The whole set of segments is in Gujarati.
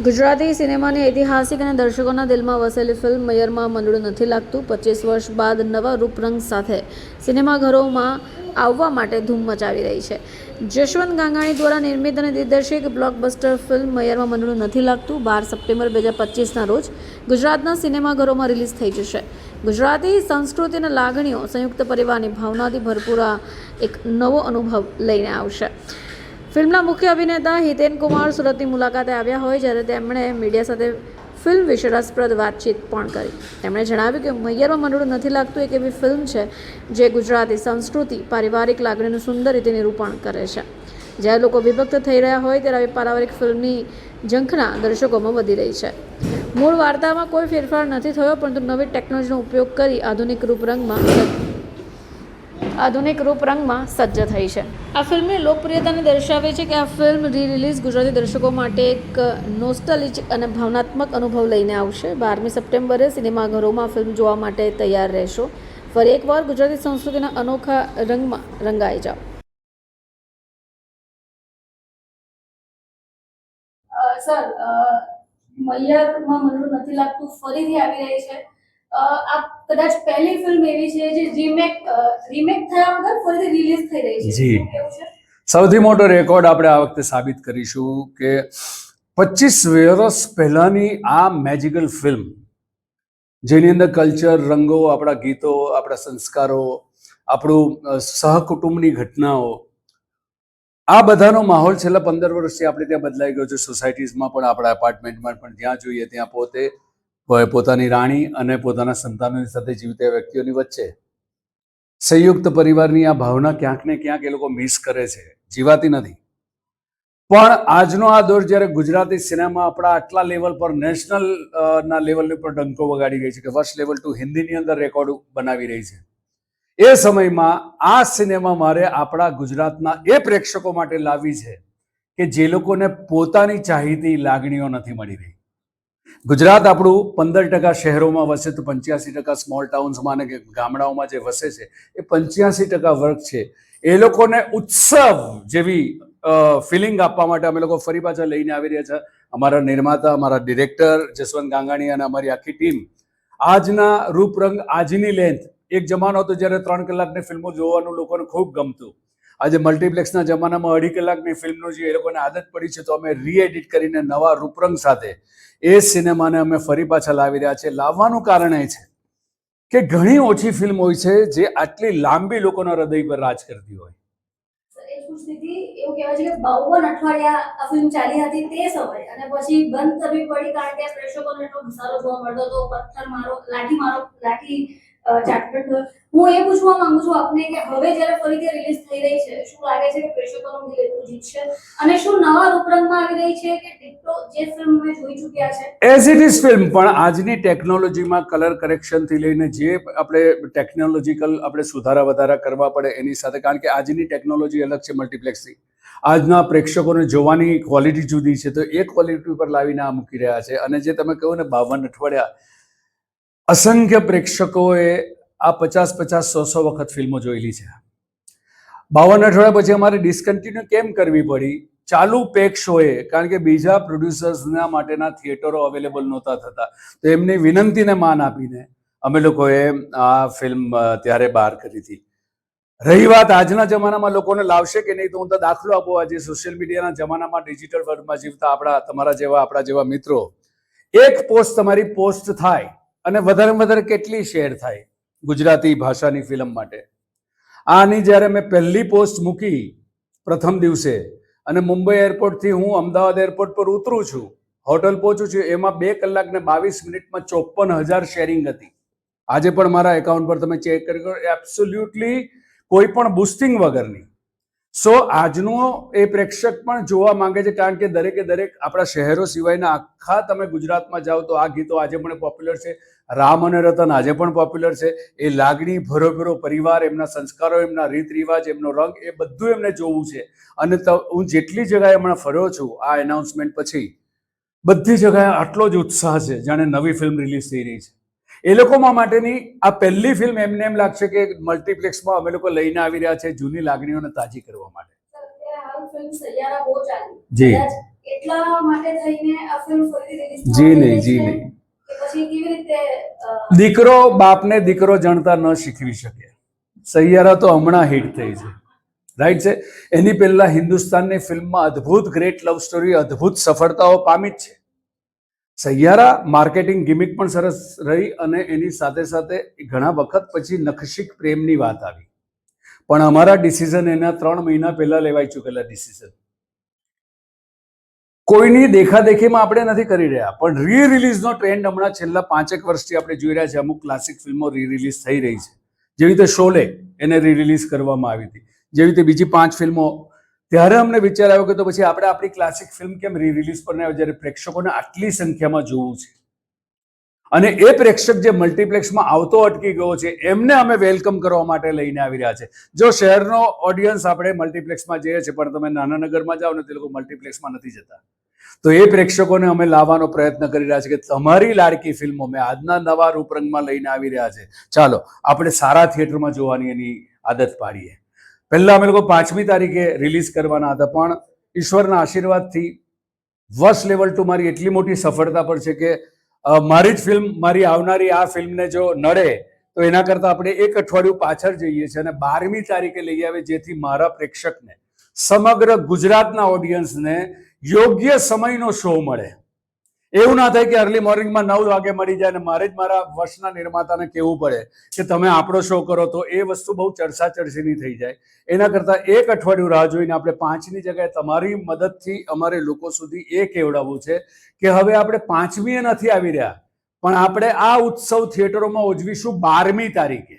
ગુજરાતી સિનેમાની ઐતિહાસિક અને દર્શકોના દિલમાં વસેલી ફિલ્મ મયરમાં મંડળું નથી લાગતું 25 વર્ષ બાદ નવા રૂપરંગ સાથે સિનેમાઘરોમાં આવવા માટે ધૂમ મચાવી રહી છે. જશવંત ગાંગાણી દ્વારા નિર્મિત અને દિગ્દર્શિત બ્લોકબસ્ટર ફિલ્મ મયરમાં મંડળું નથી લાગતું 12 સપ્ટેમ્બર 2025ના રોજ ગુજરાતના સિનેમાઘરોમાં રિલીઝ થઈ જશે. ગુજરાતી સંસ્કૃતિ અને લાગણીઓ, સંયુક્ત પરિવારની ભાવનાથી ભરપૂર એક નવો અનુભવ લઈને આવશે. ફિલ્મના મુખ્ય અભિનેતા હિતેન કુમાર સુરતની મુલાકાતે આવ્યા હોય જ્યારે તેમણે મીડિયા સાથે ફિલ્મ વિશે રસપ્રદ વાતચીત પણ કરી. તેમણે જણાવ્યું કે મયરમાં મંડળું નથી લાગતું એક એવી ફિલ્મ છે જે ગુજરાતી સંસ્કૃતિ, પારિવારિક લાગણીનું સુંદર રીતે નિરૂપણ કરે છે. જ્યારે લોકો વિભક્ત થઈ રહ્યા હોય ત્યારે આવી પારિવારિક ફિલ્મની ઝંખના દર્શકોમાં વધી રહી છે. મૂળ વાર્તામાં કોઈ ફેરફાર નથી થયો, પરંતુ નવી ટેકનોલોજીનો ઉપયોગ કરી આધુનિક રૂપરંગમાં સજ્જ થઈ છે. આ ફિલ્મની લોકપ્રિયતાને દર્શાવે છે કે આ ફિલ્મ રી-રિલીઝ ગુજરાતી દર્શકો માટે એક નોસ્ટાલ્જિક અને ભાવનાત્મક અનુભવ લઈને આવશે. 12મી સપ્ટેમ્બરે સિનેમાઘરોમાં ફિલ્મ જોવા માટે તૈયાર રહેશો. ફરી એકવાર ગુજરાતી સંસ્કૃતિના અનોખા રંગમાં રંગાઈ જાઓ. સર, મૈયરમાં મંડળું નથી લાગતું ફરીથી આવી રહી છે. આ કદાચ પહેલી ફિલ્મ એવી છે જે રીમેક થયા વગર ફરીથી રિલીઝ થઈ રહી છે. જી, સૌથી મોટો રેકોર્ડ આપણે આ વખતે સાબિત કરીશું કે 25 વર્ષ પહેલાની આ મેજિકલ ફિલ્મ, જેની અંદર કલ્ચર, રંગો, આપણા ગીતો, આપણા સંસ્કારો, આપણું સહકુટુંબની ઘટનાઓ, આ બધાનો માહોલ છેલ્લા 15 વર્ષથી આપણે ત્યાં બદલાઈ ગયો છે. સોસાયટીઝમાં પણ, આપણા એપાર્ટમેન્ટમાં પણ, જ્યાં જોઈએ ત્યાં પોતાની રાણી અને પોતાના સંતાનોની સાથે જીવતા વ્યક્તિઓની વચ્ચે સંયુક્ત પરિવારની આ ભાવના ક્યાંક ને ક્યાંક એ લોકો મિસ કરે છે, જીવાતી નથી. પણ આજનો આ દોર જ્યારે ગુજરાતી સિનેમા આપણા આટલા લેવલ પર, નેશનલ ના લેવલ પર ડંકો વગાડી ગઈ છે કે વર્ષ લેવલ ટુ હિન્દીની અંદર રેકોર્ડ બનાવી રહી છે, એ સમયમાં આ સિનેમા મારે આપણા ગુજરાતના એ પ્રેક્ષકો માટે લાવી છે કે જે લોકોને પોતાની ચાહીતી લાગણીઓ નથી મળી રહી. ગુજરાત આપણું 15% શહેરોમાં વસે તો 85% સ્મોલ ટાઉન્સમાં અને ગામડાઓમાં જે વસે છે એ 85% વર્ગ છે. એ લોકોને ઉત્સવ જેવી ફિલિંગ આપવા માટે અમે લોકો ફરી પાછા લઈને આવી રહ્યા છે. અમારા નિર્માતા, અમારા ડિરેક્ટર જસવંત ગાંગાણી અને અમારી આખી ટીમ. આજના રૂપરંગ, આજની લેન્થ, એક જમાનો હતો જ્યારે 3 કલાકની ફિલ્મો જોવાનું લોકોને ખૂબ ગમતું. આજે મલ્ટીપ્લેક્સના જમાનામાં 2.5 કલાકની ફિલ્મનો જે એ લોકોને આદત પડી છે, તો અમે રીએડિટ કરીને નવા રૂપરંગ સાથે એ સિનેમાને અમે ફરી પાછા લાવી રહ્યા છે. લાવવાનું કારણ એ છે કે ઘણી ઓછી ફિલ્મ હોય છે જે આટલી લાંબી લોકોના હૃદય પર રાજ કરતી હોય. એવું કહેવાય છે કે 52 અઠવાડિયા આ ફિલ્મ ચાલી હતી તે સમયે, અને પછી બંધ કરવી પડી કારણ કે પ્રેક્ષકોને એટલો ઘસારો જોવા મળતો હતો, પથ્થર મારો, લાઠી ચાટપટ. હું એ પૂછવા માંગુ છું આપને કે હવે જ્યારે ફરીથી રિલીઝ થઈ રહી છે, શું લાગે છે કે પ્રેક્ષકોનું દિલ એટલું જીતશે, અને શું નવા રૂપરંગમાં આવી રહી છે કે ડિટ્ટો જે ફિલ્મ અમે જોઈ ચૂક્યા છે એઝ ઇટ ઇઝ ફિલ્મ, પણ આજની ટેકનોલોજીમાં કલર કરેક્શનથી લઈને જે આપણે ટેકનોલોજીકલ આપણે સુધારા વધારા કરવા પડે એની સાથે, કારણ કે આજની ટેકનોલોજી અલગ છે મલ્ટીપ્લેક્સથી. આજના પ્રેક્ષકોને જોવાની ક્વોલિટી જુદી છે, તો એ ક્વોલિટી પર લાવીને આ મૂકી રહ્યા છે. અને જે તમે કહો ને 52 અઠવાડિયા, અસંખ્ય પ્રેક્ષકોએ આ 50-100 વખત ફિલ્મો જોયેલી છે. 52 અઠવાડિયા પછી અમારે ડિસકન્ટિન્યુ કેમ કરવી પડી? ચાલુ પેક શોએ, કારણ કે બીજા પ્રોડ્યુસર્સના માટેના થિયેટરો અવેલેબલ નહોતા થતા, તો એમની વિનંતીને માન આપીને અમે લોકોએ આ ફિલ્મ ત્યારે બહાર કરી હતી. રહી વાત આજના જમાનામાં લોકોને લાવશે કે નહીં, તો હું તો દાખલો આપું. આજે સોશિયલ મીડિયાના જમાનામાં, ડિજિટલ વર્લ્ડમાં જીવતા આપણા જેવા મિત્રો, એક પોસ્ટ તમારી પોસ્ટ થાય અને વધારે વધારે કેટલી શેર થાય ગુજરાતી ભાષાની ફિલ્મ માટે. આની જ્યારે મેં પહેલી પોસ્ટ મૂકી પ્રથમ દિવસે, અને મુંબઈ એરપોર્ટથી હું અમદાવાદ એરપોર્ટ પર ઉતરું છું, હોટલ પહોંચું છું, એમાં 2 કલાક ને 22 મિનિટમાં 54,000 શેરિંગ હતી. આજે પણ મારા એકાઉન્ટ પર તમે ચેક કરી, એબ્સોલ્યુટલી કોઈ પણ બુસ્ટિંગ વગરની. સો આજનો એ પ્રેક્ષક પણ જોવા માંગે છે, કારણ કે દરેકે દરેક આપણા શહેરો સિવાયના આખા તમે ગુજરાતમાં જાઓ તો આ ગીતો આજે પણ પોપ્યુલર છે. રામ અને રતન આજે પણ પોપ્યુલર છે. એ લાગણી ભરો પરિવાર, એમના સંસ્કારો, એમના રીત રિવાજ, એમનો રંગ, એ બધું એમને જોવું છે. અને હું જેટલી જગ્યાએ હમણાં ફર્યો છું આ એનાઉન્સમેન્ટ પછી, બધી જગ્યાએ આટલો જ ઉત્સાહ છે જાણે નવી ફિલ્મ રિલીઝ થઈ રહી છે. એ લોકોમાં માટેની આ પહેલી ફિલ્મ એમને એમ લાગશે કે મલ્ટીપ્લેક્સમાં અમે લોકો લઈને આવી રહ્યા છે જૂની લાગણીઓને તાજી કરવા માટે. ફિલ્મ સૈયારા બહુ ચાલી, જી, એટલા માટે થઈને આ ફિલ્મ ફરીથી રિલીઝ જી નહીં, જી નહીં. પછી કેવી રીતે દીકરો બાપને દીકરો જાણતા ન શીખવી શકે. સૈયારા તો હમણાં હિટ થઈ છે, રાઈટ છે. એની પહેલા હિન્દુસ્તાનની ફિલ્મમાં અદ્ભુત ગ્રેટ લવ સ્ટોરી, અદ્ભુત સફળતાઓ પામી જ છે. સૈયારા માર્કેટિંગ ગિમિક પણ સરસ રહી અને એની સાથે સાથે ઘણા વખત પછી નખશિક પ્રેમની વાત આવી. પણ અમારા ડિસિઝન એના 3 મહિના પહેલા લેવાઈ ચૂકેલા ડિસિઝન. કોઈની દેખાદેખીમાં આપણે નથી કરી રહ્યા, પણ રી રિલીઝનો ટ્રેન્ડ હમણાં છેલ્લા 5 વર્ષથી આપણે જોઈ રહ્યા છે. અમુક ક્લાસિક ફિલ્મો રી રિલીઝ થઈ રહી છે, જેવી રીતે શોલે એને રી રિલીઝ કરવામાં આવી હતી, જેવી રીતે બીજી 5 ફિલ્મો. ત્યારે અમને વિચાર આવ્યો કે તો પછી આપણે આપણી ક્લાસિક ફિલ્મ કેમ રી રિલીઝ પર ના આવે, જ્યારે પ્રેક્ષકોને આટલી સંખ્યામાં જોવું છે. અને એ પ્રેક્ષક જે મલ્ટીપ્લેક્સમાં આવતો અટકી ગયો છે એમને અમે વેલકમ કરવા માટે લઈને આવી રહ્યા છે. જો શહેરનો ઓડિયન્સ આપણે મલ્ટીપ્લેક્સમાં જઈએ છીએ, પણ તમે નાના નગરમાં જાઓ ને તે લોકો મલ્ટીપ્લેક્સમાં નથી જતા, તો એ પ્રેક્ષકોને અમે લાવવાનો પ્રયત્ન કરી રહ્યા છે કે તમારી લાડકી ફિલ્મો મેં આજના નવા રૂપરંગમાં લઈને આવી રહ્યા છે. ચાલો આપણે સારા થિયેટરમાં જોવાની એની આદત પાડીએ. પહેલા અમે લોકો 5મી તારીખે રિલીઝ કરવાના હતા, પણ ઈશ્વરના આશીર્વાદથી વર્ષ લેવલ 2 મારી એટલી મોટી સફળતા પર છે કે મારી જ ફિલ્મ, મારી આવનારી આ ફિલ્મને જો નડે તો એના કરતાં આપણે 1 અઠવાડિયું પાછળ જઈએ છીએ અને 12મી તારીખે લઈ આવે, જેથી મારા પ્રેક્ષકને, સમગ્ર ગુજરાતના ઓડિયન્સને યોગ્ય સમયનો શો મળે. એવું ના થાય કે અર્લી મોર્નિંગમાં 9 વાગે મળી જાય અને મારે જ મારા વર્ષના નિર્માતાને કહેવું પડે કે તમે આપણો શો કરો, તો એ વસ્તુ બહુ ચર્ચાચર્ચીની થઈ જાય. એના કરતાં 1 અઠવાડિયું રાહ જોઈને આપણે 5ની જગ્યાએ તમારી મદદથી અમારે લોકો સુધી એ કહેવડાવવું છે કે હવે આપણે 5મીએ નથી આવી રહ્યા, પણ આપણે આ ઉત્સવ થિયેટરોમાં ઉજવીશું 12મી તારીખે.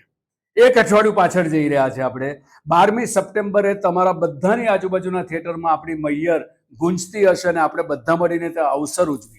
1 અઠવાડિયું પાછળ જઈ રહ્યા છે આપણે. 12મી સપ્ટેમ્બરે તમારા બધાની આજુબાજુના થિયેટરમાં આપણી મૈયર ગુંજતી હશે અને આપણે બધા મળીને તે અવસર ઉજવીશું.